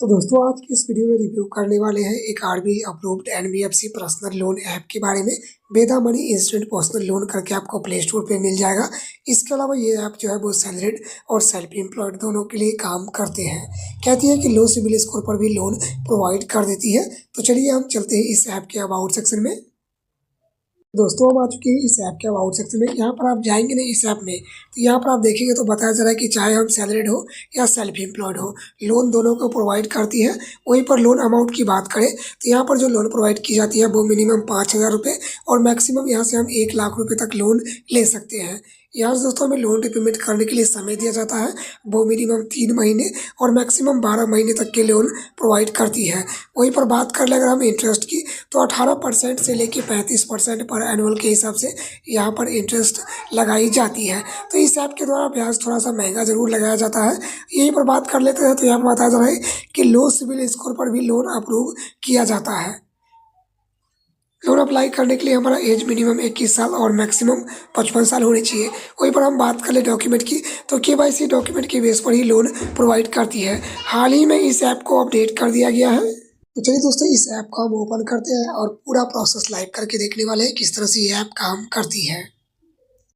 तो दोस्तों आज की इस वीडियो में रिव्यू करने वाले हैं एक RBI approved NBFC personal loan app के बारे में। बेदा मनी इंस्टेंट पर्सनल लोन करके आपको प्ले स्टोर पे मिल जाएगा। इसके अलावा ये ऐप जो है वो सैलरीड और सेल्फ एम्प्लॉयड दोनों के लिए काम करते हैं। कहती है कि लो सिबिल स्कोर पर भी लोन प्रोवाइड कर देती है। तो चलिए हम चलते हैं इस ऐप के अबाउट सेक्शन में। दोस्तों हम आ चुके हैं इस ऐप के अबाउट सेक्शन में। यहाँ पर आप जाएंगे ना इस ऐप में, तो यहाँ पर आप देखेंगे तो बताया जा रहा है कि चाहे हम सैलरीड हो या सेल्फ एम्प्लॉयड हो, लोन दोनों को प्रोवाइड करती है। वहीं पर लोन अमाउंट की बात करें तो यहाँ पर जो लोन प्रोवाइड की जाती है वो मिनिमम 5,000 रुपये और मैक्सिमम यहाँ से हम 1 लाख रुपये तक लोन ले सकते हैं। यहाँ से दोस्तों हमें लोन रिपेमेंट करने के लिए समय दिया जाता है, वो मिनिमम 3 महीने और मैक्सिमम 12 महीने तक के लोन प्रोवाइड करती है। वहीं पर बात कर ले अगर हम इंटरेस्ट की, तो 18% से लेके 35% पर एनुअल के हिसाब से यहाँ पर इंटरेस्ट लगाई जाती है। तो इस ऐप के द्वारा ब्याज थोड़ा सा महंगा जरूर लगाया जाता है। यहीं पर बात कर लेते हैं तो यहाँ पर बताया जा रहा है कि लो सिबिल स्कोर पर भी लोन अप्रूव किया जाता है। लोन अप्लाई करने के लिए हमारा एज मिनिमम 21 साल और मैक्सिमम 55 साल होनी चाहिए। वहीं पर हम बात कर ले डॉक्यूमेंट की, तो केवाईसी डॉक्यूमेंट के बेस पर ही लोन प्रोवाइड करती है। हाल ही में इस ऐप को अपडेट कर दिया गया है। तो चलिए दोस्तों इस ऐप को हम ओपन करते हैं और पूरा प्रोसेस लाइव करके देखने वाले हैं किस तरह से ये ऐप काम करती है।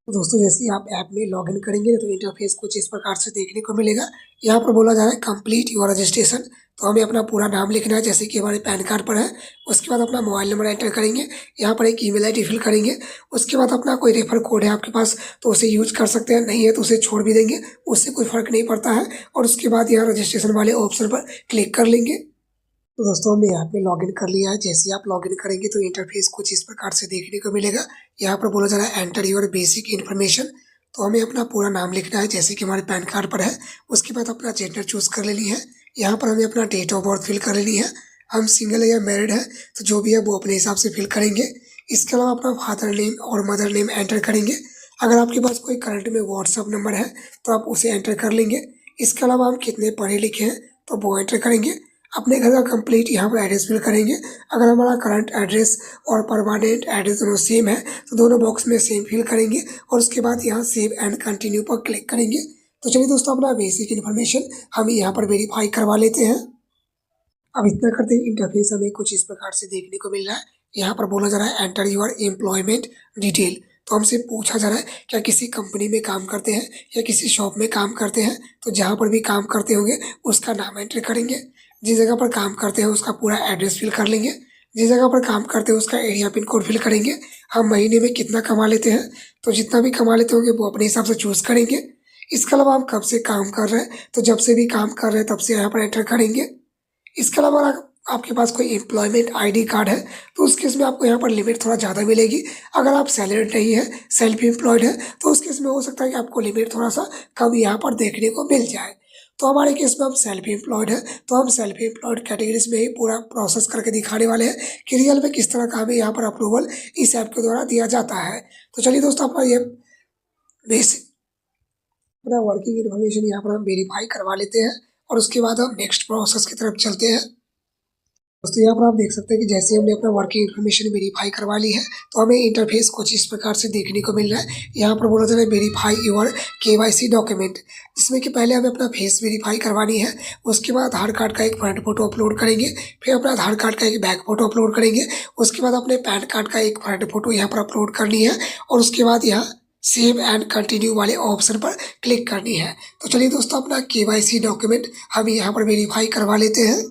तो दोस्तों जैसे ही आप ऐप में लॉगिन करेंगे तो इंटरफेस कुछ इस प्रकार से देखने को मिलेगा। यहाँ पर बोला जा रहा है कंप्लीट योर रजिस्ट्रेशन। तो हमें अपना पूरा नाम लिखना है जैसे कि हमारे पैन कार्ड पर है। उसके बाद अपना मोबाइल नंबर एंटर करेंगे, यहाँ पर एक ईमेल आईडी फिल करेंगे। उसके बाद अपना कोई रेफर कोड है आपके पास तो उसे यूज कर सकते हैं, नहीं है तो उसे छोड़ भी देंगे, उससे कोई फर्क नहीं पड़ता है। और उसके बाद यहाँ रजिस्ट्रेशन वाले ऑप्शन पर क्लिक कर लेंगे। तो दोस्तों हमने ऐप में लॉगिन कर लिया है। जैसे ही आप लॉगिन करेंगे तो इंटरफेस कुछ इस प्रकार से देखने को मिलेगा। यहाँ पर बोला जा रहा है एंटर योर बेसिक इन्फॉर्मेशन। तो हमें अपना पूरा नाम लिखना है जैसे कि हमारे पैन कार्ड पर है। उसके बाद अपना जेंडर चूज कर लेनी है। यहाँ पर हमें अपना डेट ऑफ बर्थ फिल कर लेनी है। हम सिंगल है या मैरिड है तो जो भी है वो अपने हिसाब से फिल करेंगे। इसके अलावा अपना फादर नेम और मदर नेम एंटर करेंगे। अगर आपके पास कोई करंट में व्हाट्सअप नंबर है तो आप उसे एंटर कर लेंगे। इसके अलावा हम कितने पढ़े लिखे हैं तो वो एंटर करेंगे। अपने घर का कंप्लीट यहाँ पर एड्रेस फिल करेंगे। अगर हमारा करंट एड्रेस और परमानेंट एड्रेस दोनों सेम है तो दोनों बॉक्स में सेम फिल करेंगे और उसके बाद यहाँ सेव एंड कंटिन्यू पर क्लिक करेंगे। तो चलिए दोस्तों अपना बेसिक इन्फॉर्मेशन हम यहाँ पर वेरीफाई करवा लेते हैं। अब इतना करते ही इंटरफेस हमें कुछ इस प्रकार से देखने को मिल रहा है। यहाँ पर बोला जा रहा है एंटर योर एम्प्लॉयमेंट डिटेल। तो हमसे पूछा जा रहा है क्या किसी कंपनी में काम करते हैं या किसी शॉप में काम करते हैं। तो जहाँ पर भी काम करते होंगे उसका नाम एंटर करेंगे। जिस जगह पर काम करते हैं उसका पूरा एड्रेस फिल कर लेंगे। जिस जगह पर काम करते हैं उसका एरिया पिन कोड फिल करेंगे। हम महीने में कितना कमा लेते हैं तो जितना भी कमा लेते होंगे वो अपने हिसाब से चूज करेंगे। इसके अलावा हम कब से काम कर रहे हैं तो जब से भी काम कर रहे हैं तब से यहाँ पर एंटर करेंगे। इसके अलावा अगर आपके पास कोई एम्प्लॉयमेंट आईडी कार्ड है तो उस केस में आपको यहाँ पर लिमिट थोड़ा ज़्यादा मिलेगी। अगर आप सैलरीड नहीं है, सेल्फ एम्प्लॉयड है, तो उस केस में हो सकता है कि आपको लिमिट थोड़ा सा कम यहाँ पर देखने को मिल जाए। तो हमारे केस में हम सेल्फ एम्प्लॉयड है तो हम सेल्फ एम्प्लॉयड कैटेगरीज में ही पूरा प्रोसेस करके दिखाने वाले हैं कि रियल में किस तरह का हमें यहाँ पर अप्रूवल इस ऐप के द्वारा दिया जाता है। तो चलिए दोस्तों अपना ये बेसिक अपना वर्किंग इन्फॉर्मेशन यहाँ पर हम वेरीफाई करवा लेते हैं और उसके बाद हम नेक्स्ट प्रोसेस की तरफ चलते हैं। दोस्तों यहाँ पर आप देख सकते हैं कि जैसे हमने अपना वर्किंग इन्फॉर्मेशन वेरीफाई करवा ली है तो हमें इंटरफेस कुछ इस प्रकार से देखने को मिल रहा है। यहाँ पर बोला जा रहा है वेरीफाई योर केवाईसी डॉक्यूमेंट, जिसमें कि पहले हमें अपना फेस वेरीफाई करवानी है। उसके बाद आधार कार्ड का एक फ्रंट फोटो अपलोड करेंगे, फिर अपना आधार कार्ड का एक बैक फोटो अपलोड करेंगे। उसके बाद अपने पैन कार्ड का एक फ्रंट फोटो यहाँ पर अपलोड करनी है और उसके बाद यहाँ सेव एंड कंटिन्यू वाले ऑप्शन पर क्लिक करनी है। तो चलिए दोस्तों अपना केवाईसी डॉक्यूमेंट हम यहाँ पर वेरीफाई करवा लेते हैं।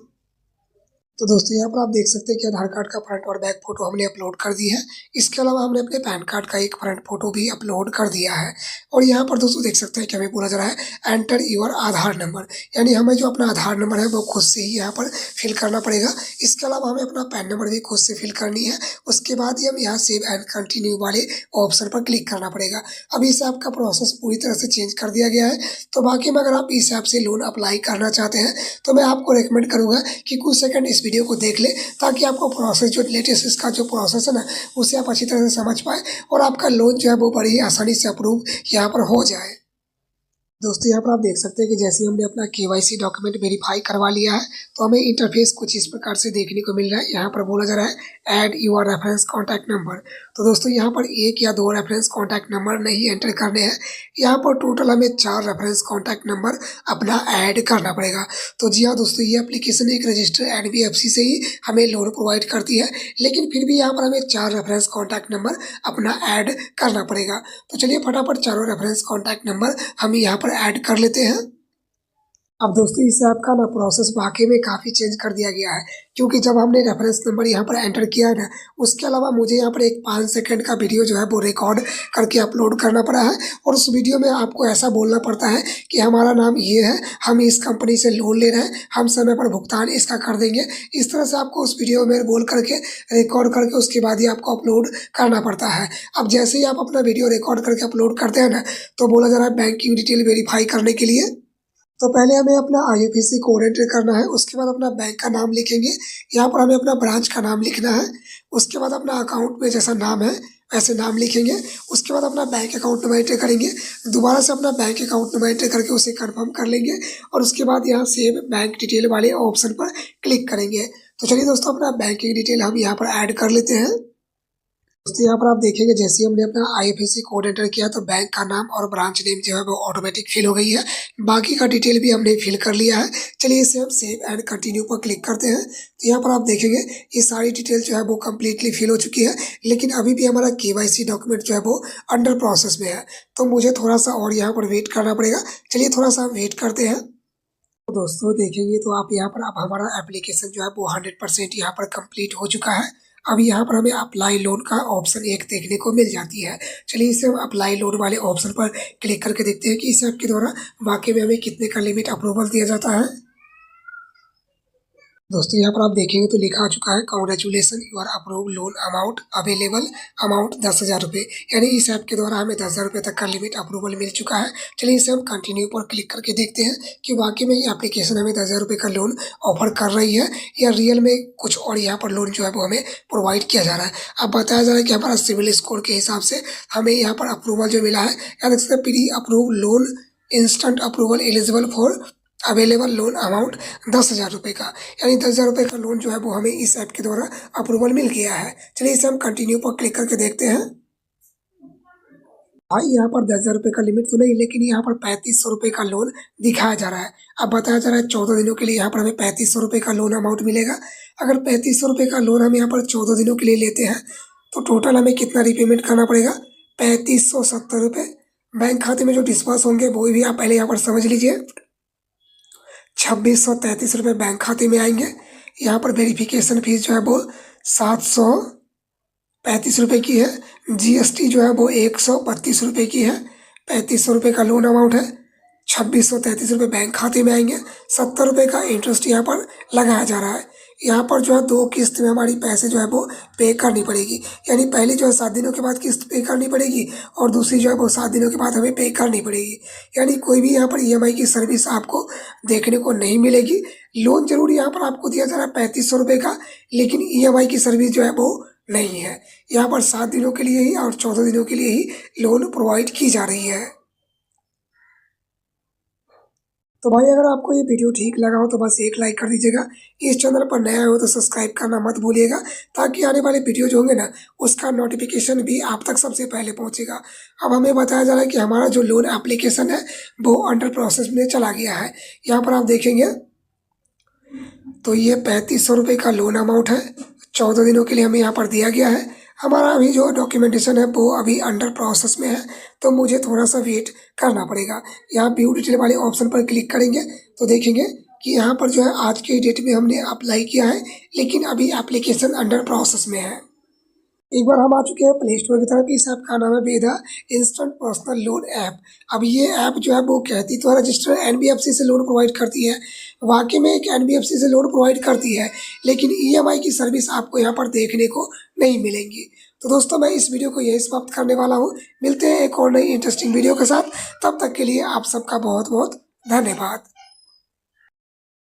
तो दोस्तों यहाँ पर आप देख सकते हैं कि आधार कार्ड का फ्रंट और बैक फोटो हमने अपलोड कर दी है। इसके अलावा हमने अपने पैन कार्ड का एक फ्रंट फोटो भी अपलोड कर दिया है। और यहाँ पर दोस्तों देख सकते हैं कि हमें बोला जा रहा है एंटर योर आधार नंबर, यानी हमें जो अपना आधार नंबर है वो खुद से ही यहाँ पर फिल करना पड़ेगा। इसके अलावा हमें अपना पैन नंबर भी खुद से फिल करनी है। उसके बाद ही हम यहाँ सेव एंड कंटिन्यू वाले ऑप्शन पर क्लिक करना पड़ेगा। अब इस ऐप का प्रोसेस पूरी तरह से चेंज कर दिया गया है। तो बाकी में अगर आप इस ऐप से लोन अप्लाई करना चाहते हैं तो मैं आपको रिकमेंड करूँगा कि कुछ सेकंड इस वीडियो को देख ले ताकि आपको प्रोसेस जो लेटेस्ट इसका जो प्रोसेस है ना उसे आप अच्छी तरह से समझ पाए और आपका लोन जो है वो बड़ी आसानी से अप्रूव यहाँ पर हो जाए। दोस्तों यहाँ पर आप देख सकते हैं कि जैसे ही हमने अपना केवाईसी डॉक्यूमेंट वेरीफाई करवा लिया है तो हमें इंटरफेस कुछ इस प्रकार से देखने को मिल रहा है। यहाँ पर बोला जा रहा है add your reference contact number. तो दोस्तों यहाँ पर एक या दो रेफरेंस कॉन्टैक्ट नंबर नहीं एंटर करने हैं, यहाँ पर टोटल हमें 4 रेफरेंस कॉन्टैक्ट नंबर अपना ऐड करना पड़ेगा। तो जी हाँ दोस्तों, ये एप्लीकेशन एक रजिस्टर्ड एनबीएफसी से ही हमें लोन प्रोवाइड करती है, लेकिन फिर भी यहाँ पर हमें 4 रेफरेंस कॉन्टैक्ट नंबर अपना ऐड करना पड़ेगा। तो चलिए फटाफट चारों रेफरेंस कॉन्टैक्ट नंबर हम यहाँ पर ऐड कर लेते हैं। अब दोस्तों इस ऐप का ना प्रोसेस वाकई में काफ़ी चेंज कर दिया गया है, क्योंकि जब हमने रेफरेंस नंबर यहाँ पर एंटर किया है ना, उसके अलावा मुझे यहाँ पर एक 5 सेकंड का वीडियो जो है वो रिकॉर्ड करके अपलोड करना पड़ा है, और उस वीडियो में आपको ऐसा बोलना पड़ता है कि हमारा नाम ये है, हम इस कंपनी से लोन ले रहे हैं, हम समय पर भुगतान इसका कर देंगे। इस तरह से आपको उस वीडियो में बोल करके रिकॉर्ड करके उसके बाद ही आपको अपलोड करना पड़ता है। अब जैसे ही आप अपना वीडियो रिकॉर्ड करके अपलोड करते हैं ना, तो बोला जा रहा है बैंकिंग डिटेल वेरीफाई करने के लिए। तो पहले हमें अपना आईएफएससी कोड एंटर करना है, उसके बाद अपना बैंक का नाम लिखेंगे। यहाँ पर हमें अपना ब्रांच का नाम लिखना है, उसके बाद अपना अकाउंट में जैसा नाम है वैसे नाम लिखेंगे। उसके बाद अपना बैंक अकाउंट नंबर एंटर करेंगे, दोबारा से अपना बैंक अकाउंट नंबर एंटर करके उसे कंफर्म कर लेंगे, और उसके बाद यहाँ सेव बैंक डिटेल वाले ऑप्शन पर क्लिक करेंगे। तो चलिए दोस्तों, अपना बैंकिंग डिटेल हम यहाँ पर ऐड कर लेते हैं। दोस्तों यहाँ पर आप देखेंगे जैसे ही हमने अपना आईएफएससी कोड एंटर किया तो बैंक का नाम और ब्रांच नेम जो है वो ऑटोमेटिक फिल हो गई है। बाकी का डिटेल भी हमने फिल कर लिया है। चलिए इसे हम सेव एंड कंटिन्यू पर क्लिक करते हैं। तो यहाँ पर आप देखेंगे ये सारी डिटेल जो है वो कम्प्लीटली फिल हो चुकी है, लेकिन अभी भी हमारा केवाईसी डॉक्यूमेंट जो है वो अंडर प्रोसेस में है, तो मुझे थोड़ा सा और यहाँ पर वेट करना पड़ेगा। चलिए थोड़ा सा हम वेट करते हैं। तो दोस्तों देखेंगे तो आप यहाँ पर अब हमारा एप्लीकेशन जो है वो 100% यहाँ पर कंप्लीट हो चुका है। अब यहाँ पर हमें अप्लाई लोन का ऑप्शन एक देखने को मिल जाती है। चलिए इसे हम अप्लाई लोन वाले ऑप्शन पर क्लिक करके देखते हैं कि इस ऐप के द्वारा वाकई में हमें कितने का लिमिट अप्रूवल दिया जाता है। दोस्तों यहाँ पर आप देखेंगे तो लिखा आ चुका है congratulation you are approve loan amount available amount 10,000 रुपये, यानी इस ऐप के द्वारा हमें 10,000 रुपये तक का लिमिट अप्रूवल मिल चुका है। चलिए इसे हम कंटिन्यू पर क्लिक करके देखते हैं कि वाकई में ये एप्लीकेशन हमें 10,000 रुपये का लोन ऑफर कर रही है या रियल में कुछ और यहाँ पर लोन जो है वो हमें प्रोवाइड किया जा रहा है। अब बताया जा रहा है कि हमारा सिविल स्कोर के हिसाब से हमें यहाँ पर अप्रूवल जो मिला है, या देख सकते हैं pre approve loan instant approval eligible for available loan amount 10,000 रुपये का, यानी 10,000 रुपये का लोन जो है वो हमें इस ऐप के द्वारा अप्रूवल मिल गया है। चलिए इसे हम कंटिन्यू पर क्लिक करके देखते हैं। भाई यहाँ पर 10,000 रुपये का लिमिट तो नहीं, लेकिन यहाँ पर 3,500 रुपये का लोन दिखाया जा रहा है। अब बताया जा रहा है 14 दिनों के लिए यहाँ पर हमें 3,500 रुपये का लोन अमाउंट मिलेगा। अगर 3,500 रुपये का लोन हम यहाँ पर 14 दिनों के लिए लेते हैं तो टोटल हमें कितना रिपेमेंट करना पड़ेगा? 3,570 रुपये। बैंक खाते में जो डिस्बर्स होंगे वो भी आप पहले यहाँ पर समझ लीजिए। 2,633 रुपये बैंक खाते में आएंगे। यहाँ पर वेरिफिकेशन फीस जो है वो 735 रुपये की है। जीएसटी जो है वो 132 रुपये की है। 3,500 रुपये का लोन अमाउंट है। 2,633 रुपये बैंक खाते में आएंगे। 70 रुपये का इंटरेस्ट यहाँ पर लगाया जा रहा है। यहाँ पर जो है 2 किस्त में हमारी पैसे जो है वो पे करनी पड़ेगी, यानी पहली जो है 7 दिनों के बाद किस्त पे करनी पड़ेगी, और दूसरी जो है वो 7 दिनों के बाद हमें पे करनी पड़ेगी। यानी कोई भी यहाँ पर ईएमआई की सर्विस आपको देखने को नहीं मिलेगी। लोन जरूर यहाँ पर आपको दिया जा रहा है 3,500 रुपये का, लेकिन ईएमआई की सर्विस जो है वो नहीं है। यहाँ पर 7 दिनों के लिए ही और 14 दिनों के लिए ही लोन प्रोवाइड की जा रही है। तो भाई अगर आपको ये वीडियो ठीक लगा हो तो बस एक लाइक कर दीजिएगा। इस चैनल पर नया हो तो सब्सक्राइब करना मत भूलिएगा, ताकि आने वाले वीडियो जो होंगे ना उसका नोटिफिकेशन भी आप तक सबसे पहले पहुंचेगा। अब हमें बताया जा रहा है कि हमारा जो लोन एप्लीकेशन है वो अंडर प्रोसेस में चला गया है। यहाँ पर आप देखेंगे तो ये 3,500 रुपये का लोन अमाउंट है। 14 दिनों के लिए हमें यहाँ पर दिया गया है। हमारा अभी जो डॉक्यूमेंटेशन है वो अभी अंडर प्रोसेस में है, तो मुझे थोड़ा सा वेट करना पड़ेगा। यहाँ व्यू डिटेल वाले ऑप्शन पर क्लिक करेंगे तो देखेंगे कि यहाँ पर जो है आज के डेट में हमने अप्लाई किया है, लेकिन अभी एप्लीकेशन अंडर प्रोसेस में है। एक बार हम आ चुके हैं प्ले स्टोर की तरफ। इस ऐप का नाम है वेदा इंस्टेंट पर्सनल लोन ऐप। अब ये ऐप जो है वो कहती तो रजिस्टर्ड एनबीएफसी से लोन प्रोवाइड करती है, वाकई में एक एनबीएफसी से लोन प्रोवाइड करती है, लेकिन ईएमआई की सर्विस आपको यहाँ पर देखने को नहीं मिलेगी। तो दोस्तों मैं इस वीडियो को यही समाप्त करने वाला हूँ। मिलते हैं एक और नई इंटरेस्टिंग वीडियो के साथ, तब तक के लिए आप सबका बहुत बहुत धन्यवाद।